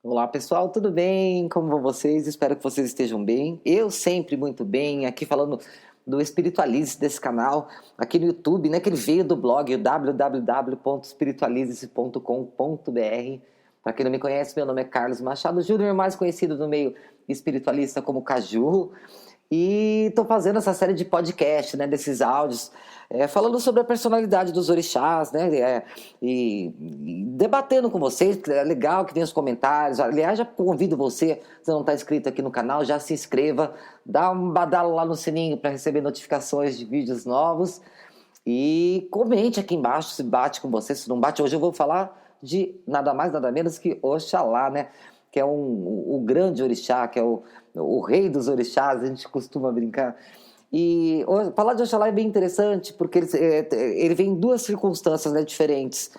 Olá pessoal, tudo bem? Como vão vocês? Espero que vocês estejam bem. Eu sempre muito bem, aqui falando do Espiritualize desse canal, aqui no YouTube, né? Que ele veio do blog www.espiritualize.com.br. Para quem não me conhece, meu nome é Carlos Machado Júnior, mais conhecido no meio espiritualista como Caju. E estou fazendo essa série de podcast, né, desses áudios, falando sobre a personalidade dos orixás, né, e debatendo com vocês. É legal que tem os comentários. Aliás, já convido você, se não está inscrito aqui no canal, já se inscreva, dá um badalo lá no sininho para receber notificações de vídeos novos e comente aqui embaixo se bate com você, se não bate. Hoje eu vou falar de nada mais, nada menos que Oxalá, né? Que é o grande orixá, que é o rei dos orixás, a gente costuma brincar. E falar de Oxalá é bem interessante, porque ele vem em duas circunstâncias, né, diferentes.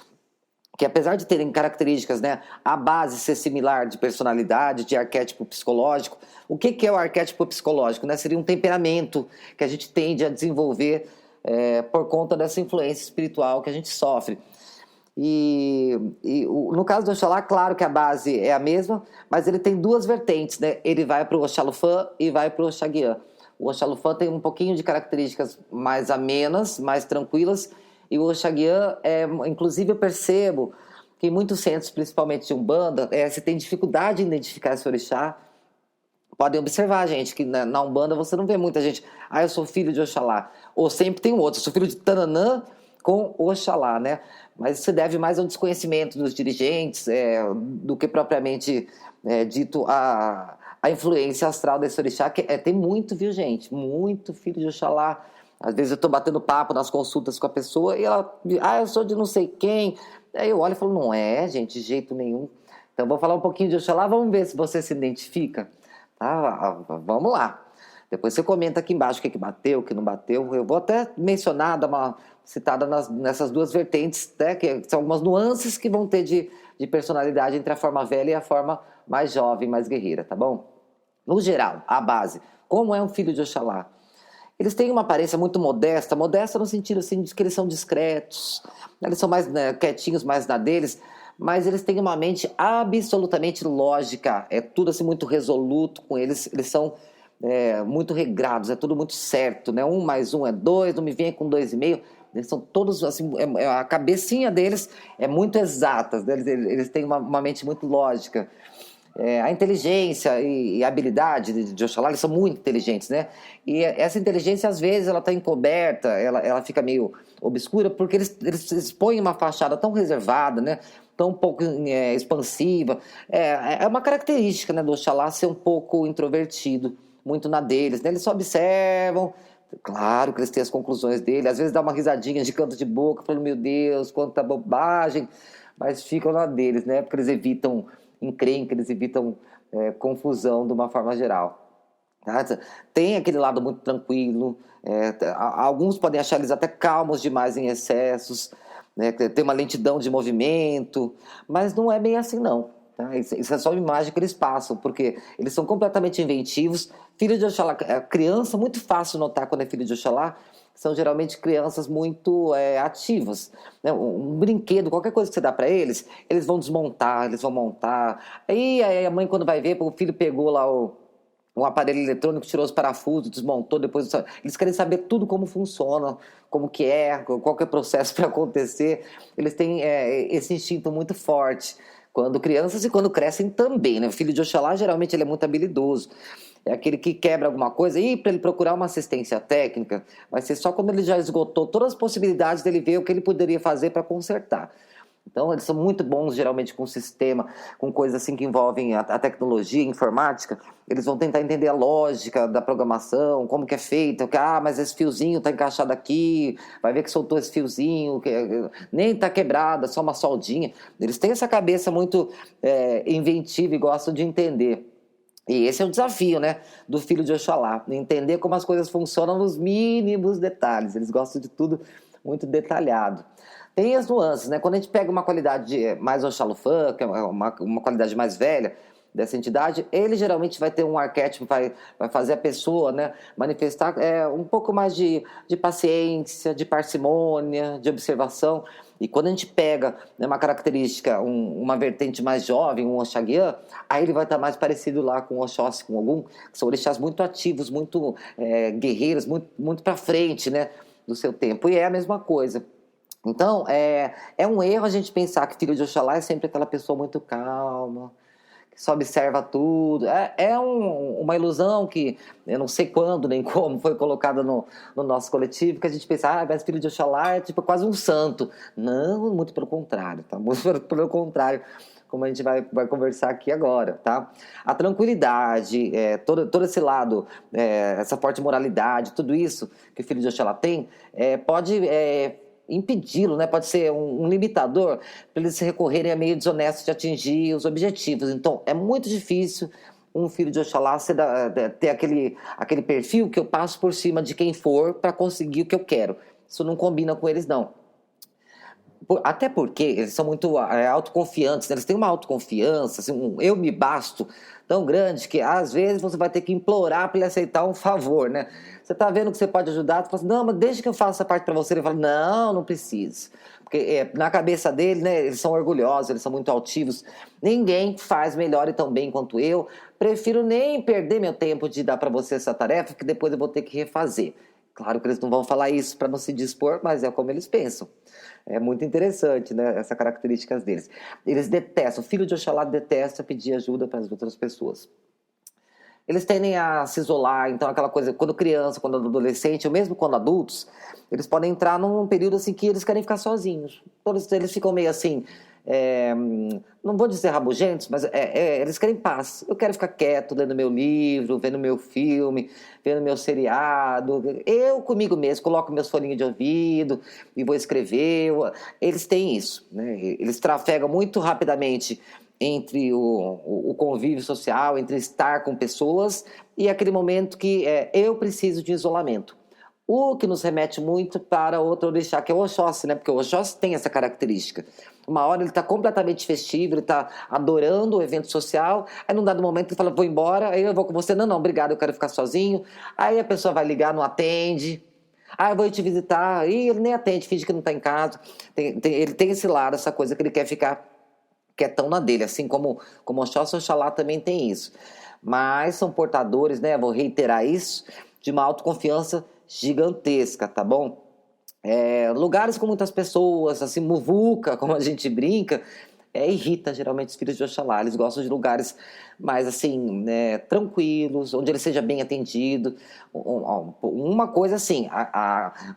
Que apesar de terem características, né, a base ser similar de personalidade, de arquétipo psicológico. O que é o arquétipo psicológico? Né? Seria um temperamento que a gente tende a desenvolver por conta dessa influência espiritual que a gente sofre. No caso do Oxalá, claro que a base é a mesma, mas ele tem duas vertentes, né? Ele vai para o Oxalufã e vai para o Oxaguiã. O Oxalufã tem um pouquinho de características mais amenas, mais tranquilas, e o Oxaguiã, inclusive eu percebo que em muitos centros, principalmente de Umbanda, se tem dificuldade em identificar esse orixá. Podem observar, gente, que na Umbanda você não vê muita gente. Eu sou filho de Oxalá. Ou sempre tem um outro, eu sou filho de Tananã com Oxalá, né? Mas isso se deve mais ao desconhecimento dos dirigentes do que propriamente dito a influência astral desse orixá, que tem muito, viu, gente? Muito filho de Oxalá. Às vezes eu estou batendo papo nas consultas com a pessoa e ela, eu sou de não sei quem. Aí eu olho e falo, não é, gente, de jeito nenhum. Então vou falar um pouquinho de Oxalá, vamos ver se você se identifica. Vamos lá. Depois você comenta aqui embaixo o que bateu, o que não bateu. Eu vou até mencionar, dar uma citada nessas duas vertentes, né, que são algumas nuances que vão ter de personalidade entre a forma velha e a forma mais jovem, mais guerreira, tá bom? No geral, a base. Como é um filho de Oxalá? Eles têm uma aparência muito modesta, modesta no sentido assim, de que eles são discretos, eles são mais, né, quietinhos, mais na deles, mas eles têm uma mente absolutamente lógica, é tudo assim muito resoluto com eles, eles são muito regrados, é tudo muito certo, né? 1 mais 1 é 2, não me venha com 2,5. Eles são todos assim, a cabecinha deles é muito exata, né? Eles têm uma mente muito lógica. A inteligência e a habilidade de Oxalá, eles são muito inteligentes, né? E essa inteligência, às vezes, ela está encoberta, ela fica meio obscura, porque eles expõem uma fachada tão reservada, né? Tão um pouco expansiva. É uma característica, né, do Oxalá ser um pouco introvertido, muito na deles, né? Eles só observam, claro que eles têm as conclusões dele, às vezes dá uma risadinha de canto de boca, falando, meu Deus, quanta bobagem, mas ficam na deles, né? Porque eles evitam encrenca, eles evitam confusão de uma forma geral. Tá? Tem aquele lado muito tranquilo, alguns podem achar eles até calmos demais em excessos, né? Tem uma lentidão de movimento, mas não é bem assim não. Tá? Isso é só uma imagem que eles passam, porque eles são completamente inventivos. Filho de Oxalá, criança, muito fácil notar quando é filho de Oxalá, são geralmente crianças muito ativas, né? Um brinquedo, qualquer coisa que você dá para eles vão desmontar, eles vão montar. Aí a mãe, quando vai ver, o filho pegou lá um aparelho eletrônico, tirou os parafusos, desmontou, depois eles querem saber tudo como funciona, como que qual que é o processo para acontecer. Eles têm esse instinto muito forte quando crianças e quando crescem também, né? O filho de Oxalá, geralmente, ele é muito habilidoso. É aquele que quebra alguma coisa e para ele procurar uma assistência técnica vai ser só quando ele já esgotou todas as possibilidades dele ver o que ele poderia fazer para consertar. Então eles são muito bons geralmente com sistema, com coisas assim que envolvem a tecnologia, a informática. Eles vão tentar entender a lógica da programação, como que é feita, mas esse fiozinho está encaixado aqui, vai ver que soltou esse fiozinho, nem está quebrado, é só uma soldinha. Eles têm essa cabeça muito inventiva e gostam de entender. E esse é o desafio, né, do filho de Oxalá, entender como as coisas funcionam nos mínimos detalhes. Eles gostam de tudo muito detalhado. Tem as nuances, né? Quando a gente pega uma qualidade mais Oxalufã, que é uma qualidade mais velha dessa entidade, ele geralmente vai ter um arquétipo, vai fazer a pessoa, né, manifestar um pouco mais de paciência, de parcimônia, de observação. E quando a gente pega, né, uma característica, uma vertente mais jovem, um Oxaguian, aí ele vai estar mais parecido lá com o Oxóssi, com Ogum, que são orixás muito ativos, muito guerreiros, muito para frente, né, do seu tempo. E é a mesma coisa. Então, é um erro a gente pensar que filho de Oxalá é sempre aquela pessoa muito calma, que só observa tudo. Uma ilusão que eu não sei quando nem como foi colocada no nosso coletivo, que a gente pensa, mas filho de Oxalá é tipo quase um santo. Não, muito pelo contrário, tá? Muito pelo contrário, como a gente vai conversar aqui agora, tá? A tranquilidade, todo esse lado, essa forte moralidade, tudo isso que o filho de Oxalá tem, pode impedi-lo, né? Pode ser um limitador para eles se recorrerem a meio desonesto de atingir os objetivos. Então, é muito difícil um filho de Oxalá ter aquele perfil que eu passo por cima de quem for para conseguir o que eu quero. Isso não combina com eles, não. Até porque eles são muito autoconfiantes, né? Eles têm uma autoconfiança, assim, um eu me basto tão grande que às vezes você vai ter que implorar para ele aceitar um favor, né? Você tá vendo que você pode ajudar, você fala assim, não, mas deixa que eu faça essa parte para você. Ele fala, não preciso. Porque na cabeça dele, né, eles são orgulhosos, eles são muito altivos. Ninguém faz melhor e tão bem quanto eu. Prefiro nem perder meu tempo de dar para você essa tarefa, que depois eu vou ter que refazer. Claro que eles não vão falar isso para não se dispor, mas é como eles pensam. É muito interessante, né, essa característica deles. Eles detestam, o filho de Oxalá detesta pedir ajuda para as outras pessoas. Eles tendem a se isolar, então aquela coisa, quando criança, quando adolescente, ou mesmo quando adultos, eles podem entrar num período assim que eles querem ficar sozinhos. Eles ficam meio assim, não vou dizer rabugentos, mas eles querem paz. Eu quero ficar quieto, lendo meu livro, vendo meu filme, vendo meu seriado. Eu comigo mesmo, coloco meus foninhos de ouvido e vou escrever. Eles têm isso, né? Eles trafegam muito rapidamente entre o convívio social, entre estar com pessoas e aquele momento que eu preciso de isolamento. O que nos remete muito para outro orixá, que é o Oxóssi, né? Porque o Oxóssi tem essa característica. Uma hora ele está completamente festivo, ele está adorando o evento social, aí num dado momento ele fala, vou embora, aí eu vou com você, não, obrigado, eu quero ficar sozinho. Aí a pessoa vai ligar, não atende. Eu vou te visitar, e ele nem atende, finge que não está em casa. Ele tem esse lado, essa coisa que ele quer ficar quietão na dele, assim como Oxóssi e Oxalá também tem isso. Mas são portadores, né, vou reiterar isso, de uma autoconfiança gigantesca, tá bom? Lugares com muitas pessoas, assim, muvuca, como a gente brinca, irrita geralmente os filhos de Oxalá. Eles gostam de lugares mais, assim, né, tranquilos, onde ele seja bem atendido. Uma coisa assim,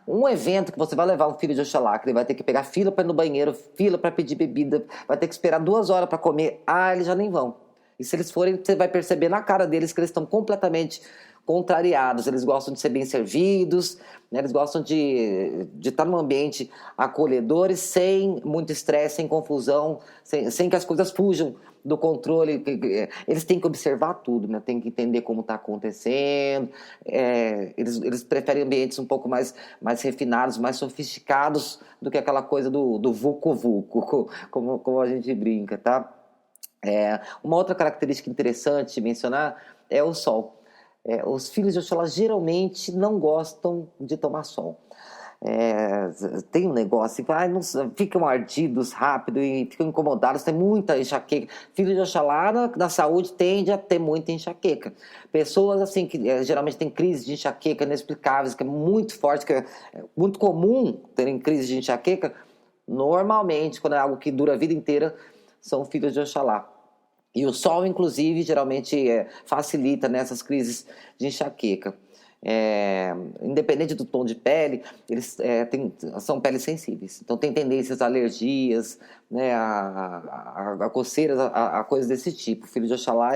um evento que você vai levar um filho de Oxalá, que ele vai ter que pegar fila para ir no banheiro, fila para pedir bebida, vai ter que esperar 2 horas para comer, eles já nem vão. E se eles forem, você vai perceber na cara deles que eles estão completamente contrariados, eles gostam de ser bem servidos, né? Eles gostam de estar num ambiente acolhedor e sem muito estresse, sem confusão, sem que as coisas fujam do controle. Eles têm que observar tudo, né? Tem que entender como está acontecendo. Eles preferem ambientes um pouco mais refinados, mais sofisticados do que aquela coisa do vucu-vucu, como a gente brinca, tá? Uma outra característica interessante de mencionar é o sol. Os filhos de Oxalá geralmente não gostam de tomar sol. Tem um negócio assim, ficam ardidos rápido e ficam incomodados, tem muita enxaqueca. Filho de Oxalá na saúde tende a ter muita enxaqueca. Pessoas assim que geralmente têm crise de enxaqueca inexplicáveis, que é muito forte, que é muito comum terem crise de enxaqueca, normalmente, quando é algo que dura a vida inteira, são filhos de Oxalá. E o sol, inclusive, geralmente facilita nessas crises de enxaqueca. Independente do tom de pele, eles são peles sensíveis. Então tem tendências a alergias, né, a coceiras, a coisas desse tipo. O filho de Oxalá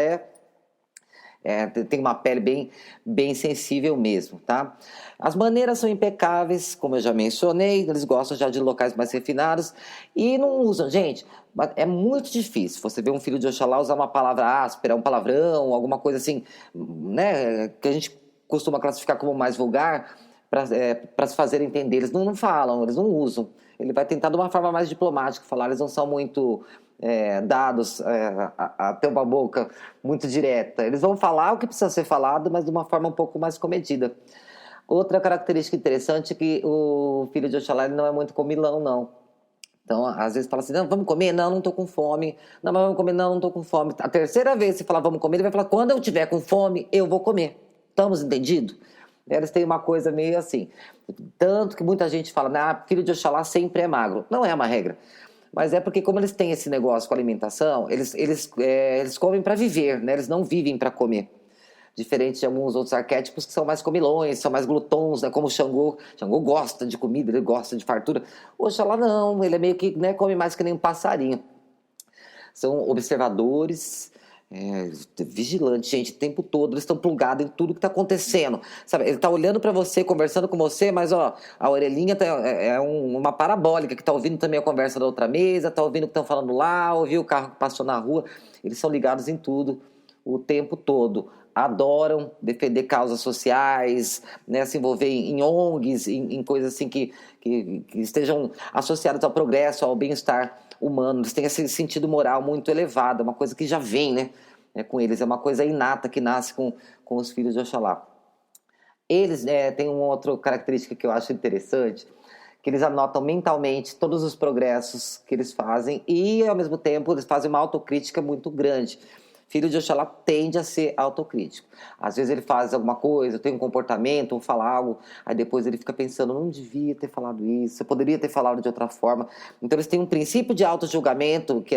tem uma pele bem sensível mesmo, tá? As maneiras são impecáveis, como eu já mencionei, eles gostam já de locais mais refinados e não usam, gente, é muito difícil você ver um filho de Oxalá usar uma palavra áspera, um palavrão, alguma coisa assim, né, que a gente costuma classificar como mais vulgar, para se fazer entender. Eles não falam, eles não usam. Ele vai tentar de uma forma mais diplomática falar, eles não são muito dados a ter uma boca muito direta. Eles vão falar o que precisa ser falado, mas de uma forma um pouco mais comedida. Outra característica interessante é que o filho de Oxalá não é muito comilão, não. Então, às vezes fala assim, não, vamos comer? Não, não tô com fome. Não, mas vamos comer? Não, não tô com fome. A terceira vez que você falar vamos comer, ele vai falar, quando eu tiver com fome, eu vou comer. Estamos entendidos? Eles têm uma coisa meio assim. Tanto que muita gente fala, filho de Oxalá sempre é magro. Não é uma regra. Mas é porque como eles têm esse negócio com a alimentação, eles comem para viver, né? Eles não vivem para comer. Diferente de alguns outros arquétipos que são mais comilões, são mais glutons, né? Como o Xangô. Xangô gosta de comida, ele gosta de fartura. O Oxalá não, ele é meio que, né, come mais que nem um passarinho. São observadores, vigilantes, gente, o tempo todo. Eles estão plugados em tudo que está acontecendo. Sabe? Ele está olhando para você, conversando com você, mas ó, a orelhinha uma parabólica que está ouvindo também a conversa da outra mesa, está ouvindo o que estão falando lá, ouviu o carro que passou na rua. Eles são ligados em tudo o tempo todo. Adoram defender causas sociais, né, se envolver em ONGs, em coisas assim que estejam associadas ao progresso, ao bem-estar humano. Eles têm esse sentido moral muito elevado, é uma coisa que já vem, né, com eles, é uma coisa inata que nasce com os filhos de Oxalá. Eles têm uma outra característica que eu acho interessante, que eles anotam mentalmente todos os progressos que eles fazem e, ao mesmo tempo, eles fazem uma autocrítica muito grande. Filho de Oxalá tende a ser autocrítico. Às vezes ele faz alguma coisa, tem um comportamento, ou fala algo, aí depois ele fica pensando, não devia ter falado isso, eu poderia ter falado de outra forma. Então eles têm um princípio de auto-julgamento, que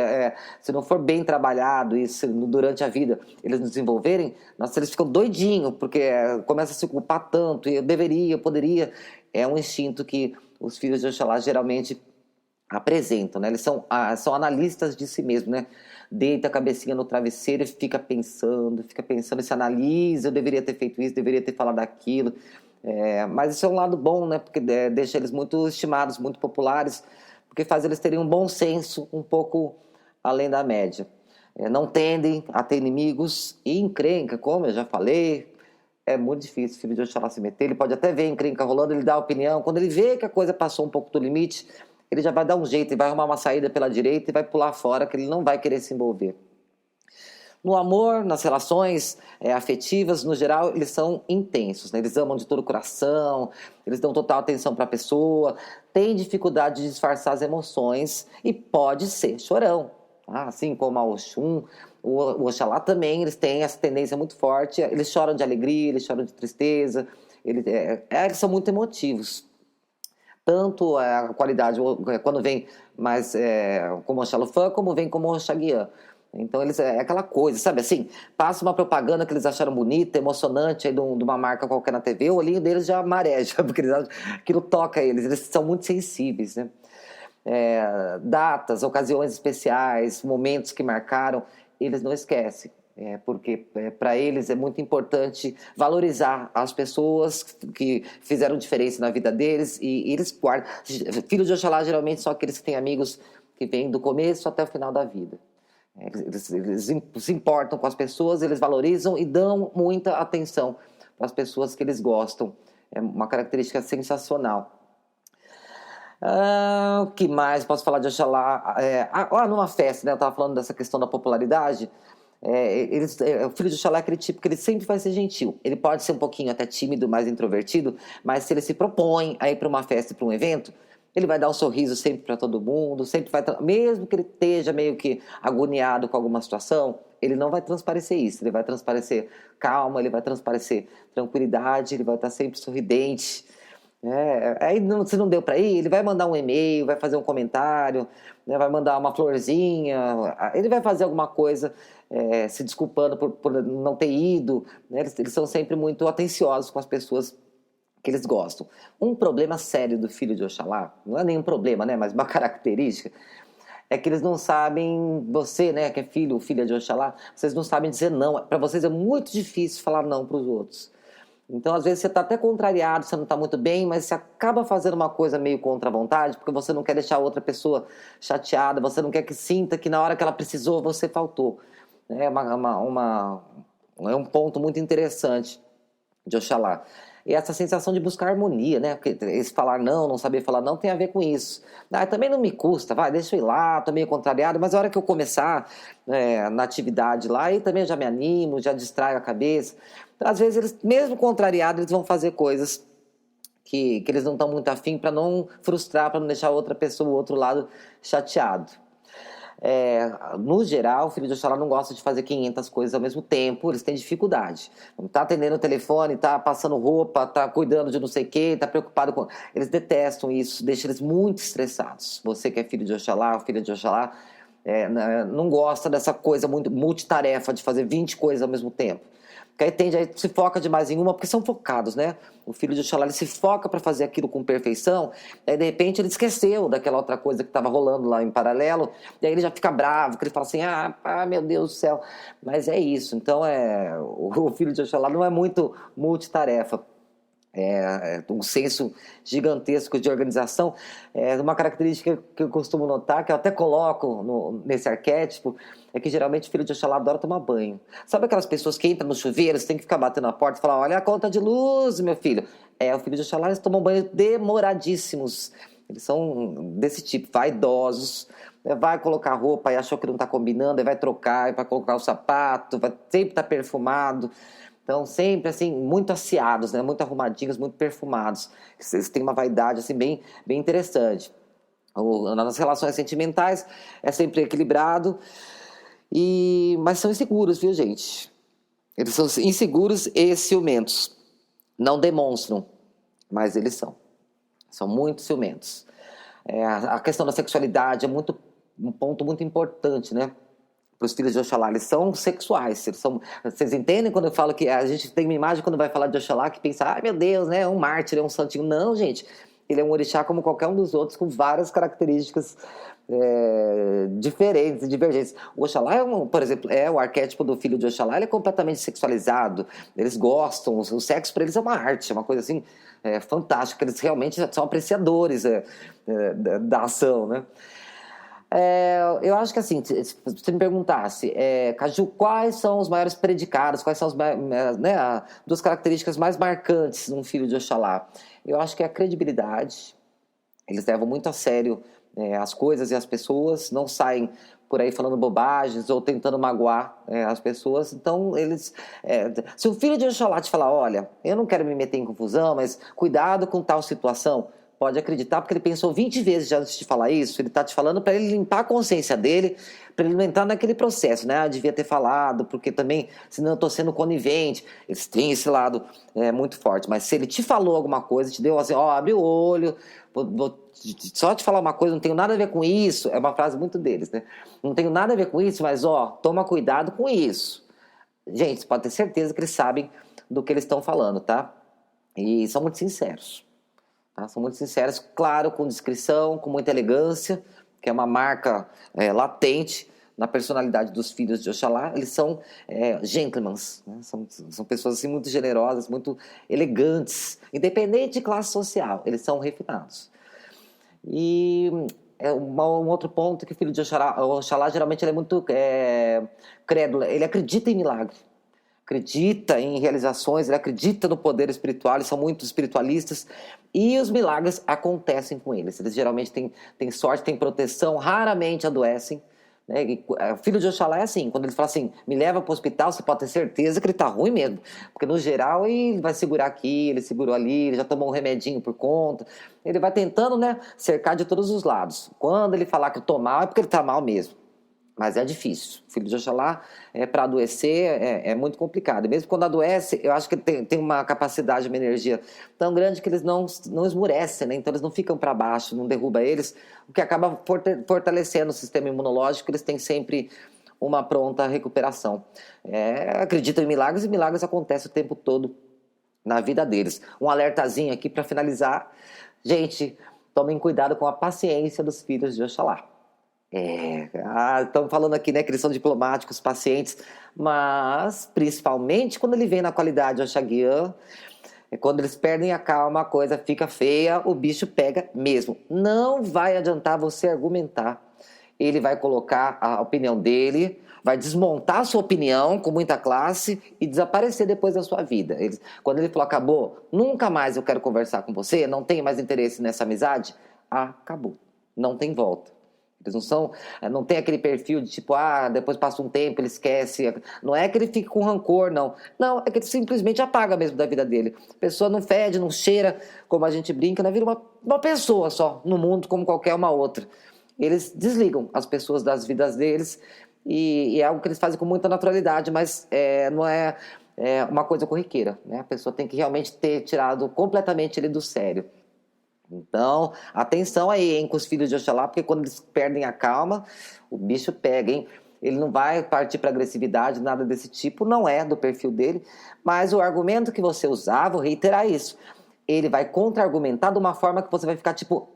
se não for bem trabalhado e durante a vida eles desenvolverem, nossa, eles ficam doidinhos, porque começa a se culpar tanto, eu deveria, eu poderia. É um instinto que os filhos de Oxalá geralmente apresentam, né? Eles são analistas de si mesmos, né? Deita a cabecinha no travesseiro e fica pensando, se analisa, eu deveria ter feito isso, deveria ter falado aquilo. Mas isso é um lado bom, né? Porque deixa eles muito estimados, muito populares, porque faz eles terem um bom senso um pouco além da média. Não tendem a ter inimigos e encrenca, como eu já falei, é muito difícil o filho de Oxalá se meter. Ele pode até ver encrenca rolando, ele dá opinião. Quando ele vê que a coisa passou um pouco do limite, ele já vai dar um jeito e vai arrumar uma saída pela direita e vai pular fora, que ele não vai querer se envolver. No amor, nas relações afetivas, no geral, eles são intensos, né? Eles amam de todo o coração, eles dão total atenção para a pessoa, têm dificuldade de disfarçar as emoções e pode ser chorão. Tá? Assim como a Oxum, o Oxalá também, eles têm essa tendência muito forte, eles choram de alegria, eles choram de tristeza, eles são muito emotivos. Tanto a qualidade, quando vem mais como Oxalufã, como vem como Oxaguiã. Então, eles aquela coisa, sabe assim? Passa uma propaganda que eles acharam bonita, emocionante, aí de uma marca qualquer na TV, o olhinho deles já mareja, porque aquilo toca eles são muito sensíveis, né? Datas, ocasiões especiais, momentos que marcaram, eles não esquecem. Porque para eles é muito importante valorizar as pessoas que fizeram diferença na vida deles e eles guardam. Filhos de Oxalá geralmente são aqueles que têm amigos que vêm do começo até o final da vida. Eles se importam com as pessoas, eles valorizam e dão muita atenção para as pessoas que eles gostam. É uma característica sensacional. O que mais posso falar de Oxalá? Numa festa, né, eu estava falando dessa questão da popularidade. O filho de Oxalá é aquele tipo que ele sempre vai ser gentil. Ele pode ser um pouquinho até tímido, mais introvertido, mas se ele se propõe a ir para uma festa e para um evento, ele vai dar um sorriso sempre para todo mundo, sempre vai, mesmo que ele esteja meio que agoniado com alguma situação, ele não vai transparecer isso, ele vai transparecer calma, ele vai transparecer tranquilidade, ele vai estar sempre sorridente. Aí se não deu para ir, ele vai mandar um e-mail, vai fazer um comentário, né, vai mandar uma florzinha, ele vai fazer alguma coisa se desculpando por não ter ido, né? Eles são sempre muito atenciosos com as pessoas que eles gostam. Um problema sério do filho de Oxalá, não é nenhum problema, né, mas uma característica, é que eles não sabem, você, né, que é filho ou filha de Oxalá, vocês não sabem dizer não. Para vocês é muito difícil falar não para os outros. Então, às vezes, você está até contrariado, você não está muito bem, mas você acaba fazendo uma coisa meio contra a vontade, porque você não quer deixar a outra pessoa chateada, você não quer que sinta que na hora que ela precisou, você faltou. É um ponto muito interessante de Oxalá. E essa sensação de buscar harmonia, né? Porque esse falar não saber falar não, tem a ver com isso. Também não me custa, deixa eu ir lá, tô meio contrariado, mas a hora que eu começar na atividade lá, aí também eu já me animo, já distraio a cabeça. Então, às vezes, eles, mesmo contrariados, eles vão fazer coisas que eles não estão muito afim, para não frustrar, para não deixar outra pessoa, o outro lado, chateado. No geral, o filho de Oxalá não gosta de fazer 500 coisas ao mesmo tempo, eles têm dificuldade. Tá atendendo o telefone, tá passando roupa, tá cuidando de não sei o quê, tá preocupado com... Eles detestam isso, deixa eles muito estressados. Você que é filho de Oxalá, filha de Oxalá, não gosta dessa coisa muito multitarefa de fazer 20 coisas ao mesmo tempo. Porque aí se foca demais em uma, porque são focados, né? O filho de Oxalá, ele se foca para fazer aquilo com perfeição, aí de repente ele esqueceu daquela outra coisa que estava rolando lá em paralelo, e aí ele já fica bravo, que ele fala assim, meu Deus do céu. Mas é isso, então o filho de Oxalá não é muito multitarefa. Um senso gigantesco de organização. Uma característica que eu costumo notar, que eu até coloco nesse arquétipo, é que geralmente o filho de Oxalá adora tomar banho. Sabe aquelas pessoas que entram no chuveiro, você tem que ficar batendo na porta e falar, olha a conta de luz, meu filho. O filho de Oxalá, eles tomam banho demoradíssimos. Eles são desse tipo, vaidosos. Vai colocar roupa e achou que não está combinando, aí vai trocar, vai colocar o sapato, vai sempre estar perfumado. Então, sempre, assim, muito asseados, né? Muito arrumadinhos, muito perfumados. Eles têm uma vaidade, assim, bem, bem interessante. Nas relações sentimentais, é sempre equilibrado. Mas são inseguros, viu, gente? Eles são inseguros e ciumentos. Não demonstram, mas eles são. São muito ciumentos. A questão da sexualidade é um ponto muito importante, né? Para os filhos de Oxalá, eles são sexuais. Vocês entendem quando eu falo que a gente tem uma imagem quando vai falar de Oxalá que pensa, meu Deus, né, é um mártir, é um santinho. Não, gente, ele é um orixá como qualquer um dos outros, com várias características diferentes e divergentes. O Oxalá por exemplo, o arquétipo do filho de Oxalá, ele é completamente sexualizado, eles gostam, o sexo para eles é uma arte, é uma coisa assim fantástica, eles realmente são apreciadores da ação, né? Eu acho que assim, se você me perguntasse, Caju, quais são os maiores predicados, quais são duas características mais marcantes num filho de Oxalá? Eu acho que é a credibilidade. Eles levam muito a sério as coisas e as pessoas, não saem por aí falando bobagens ou tentando magoar as pessoas. Então, se o filho de Oxalá te falar, olha, eu não quero me meter em confusão, mas cuidado com tal situação, pode acreditar, porque ele pensou 20 vezes já antes de falar isso. Ele está te falando para ele limpar a consciência dele, para ele não entrar naquele processo, né? Devia ter falado, porque também, senão eu estou sendo conivente. Eles têm esse lado muito forte. Mas se ele te falou alguma coisa, te deu assim, abre o olho, vou só te falar uma coisa, não tenho nada a ver com isso. É uma frase muito deles, né? Não tenho nada a ver com isso, mas toma cuidado com isso. Gente, você pode ter certeza que eles sabem do que eles estão falando, tá? E são muito sinceros. Tá? São muito sinceros, claro, com discrição, com muita elegância, que é uma marca latente na personalidade dos filhos de Oxalá. Eles são gentlemen, né? São pessoas assim, muito generosas, muito elegantes, independente de classe social, eles são refinados. E um outro ponto que o filho de Oxalá geralmente ele é muito crédulo, ele acredita em milagre. Acredita em realizações, ele acredita no poder espiritual, eles são muito espiritualistas e os milagres acontecem com eles. Eles geralmente têm sorte, têm proteção, raramente adoecem. Né? O filho de Oxalá é assim, quando ele fala assim, me leva para o hospital, você pode ter certeza que ele está ruim mesmo, porque no geral ele vai segurar aqui, ele segurou ali, ele já tomou um remedinho por conta, ele vai tentando, né, cercar de todos os lados. Quando ele falar que eu estou mal, é porque ele está mal mesmo. Mas é difícil. O filho de Oxalá, para adoecer, é muito complicado. E mesmo quando adoece, eu acho que ele tem uma capacidade, uma energia tão grande que eles não esmurecem, né? Então eles não ficam para baixo, não derruba eles, o que acaba fortalecendo o sistema imunológico. Eles têm sempre uma pronta recuperação. Acreditam em milagres e milagres acontecem o tempo todo na vida deles. Um alertazinho aqui para finalizar. Gente, tomem cuidado com a paciência dos filhos de Oxalá. Estamos falando aqui, né, que eles são diplomáticos, pacientes, mas principalmente quando ele vem na qualidade Oxaguian, quando eles perdem a calma, a coisa fica feia, o bicho pega mesmo. Não vai adiantar você argumentar. Ele vai colocar a opinião dele, vai desmontar a sua opinião com muita classe e desaparecer depois da sua vida. Quando ele falou, acabou, nunca mais eu quero conversar com você, não tenho mais interesse nessa amizade, acabou, não tem volta. Eles não são, não tem aquele perfil de tipo, depois passa um tempo, ele esquece. Não é que ele fique com rancor, não. Não, é que ele simplesmente apaga mesmo da vida dele. A pessoa não fede, não cheira, como a gente brinca, né? Vira uma pessoa só no mundo, como qualquer uma outra. Eles desligam as pessoas das vidas deles e é algo que eles fazem com muita naturalidade, mas não é, uma coisa corriqueira, né? A pessoa tem que realmente ter tirado completamente ele do sério. Então, atenção aí, hein, com os filhos de Oxalá, porque quando eles perdem a calma, o bicho pega, hein? Ele não vai partir para agressividade, nada desse tipo, não é do perfil dele, mas o argumento que você usar, vou reiterar isso, ele vai contra-argumentar de uma forma que você vai ficar tipo,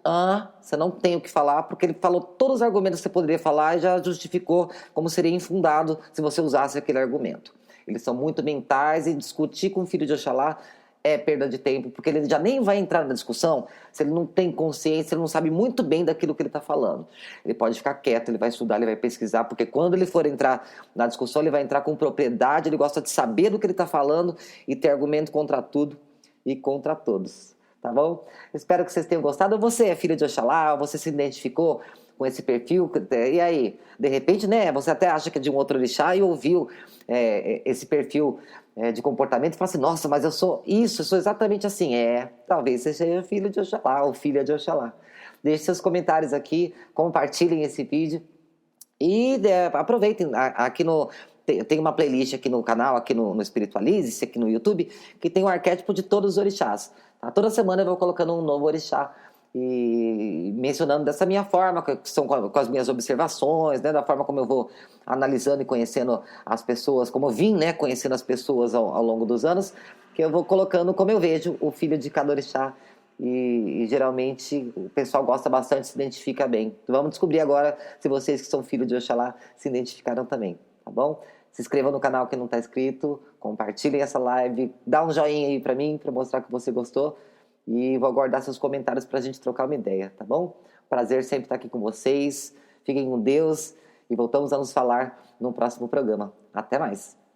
você não tem o que falar, porque ele falou todos os argumentos que você poderia falar e já justificou como seria infundado se você usasse aquele argumento. Eles são muito mentais e discutir com o filho de Oxalá é perda de tempo, porque ele já nem vai entrar na discussão se ele não tem consciência, ele não sabe muito bem daquilo que ele está falando. Ele pode ficar quieto, ele vai estudar, ele vai pesquisar, porque quando ele for entrar na discussão, ele vai entrar com propriedade, ele gosta de saber do que ele está falando e ter argumento contra tudo e contra todos. Tá bom? Espero que vocês tenham gostado. Você é filho de Oxalá, você se identificou com esse perfil, e aí, de repente, né, você até acha que é de um outro orixá e ouviu esse perfil de comportamento e fala assim, nossa, mas eu sou isso, eu sou exatamente assim. Talvez você seja filho de Oxalá ou filha de Oxalá. Deixe seus comentários aqui, compartilhem esse vídeo e aproveitem aqui tem uma playlist aqui no canal, aqui no Espiritualize-se, aqui no YouTube, que tem o arquétipo de todos os orixás. Tá? Toda semana eu vou colocando um novo orixá e mencionando dessa minha forma, que são com as minhas observações, né, da forma como eu vou analisando e conhecendo as pessoas, como eu vim, né, conhecendo as pessoas ao longo dos anos, que eu vou colocando como eu vejo o filho de cada orixá e geralmente o pessoal gosta bastante, se identifica bem. Então vamos descobrir agora se vocês que são filhos de Oxalá se identificaram também, tá bom? Se inscreva no canal quem não está inscrito, compartilhem essa live, dá um joinha aí para mim, para mostrar que você gostou. E vou aguardar seus comentários para a gente trocar uma ideia, tá bom? Prazer sempre estar aqui com vocês. Fiquem com Deus e voltamos a nos falar no próximo programa. Até mais!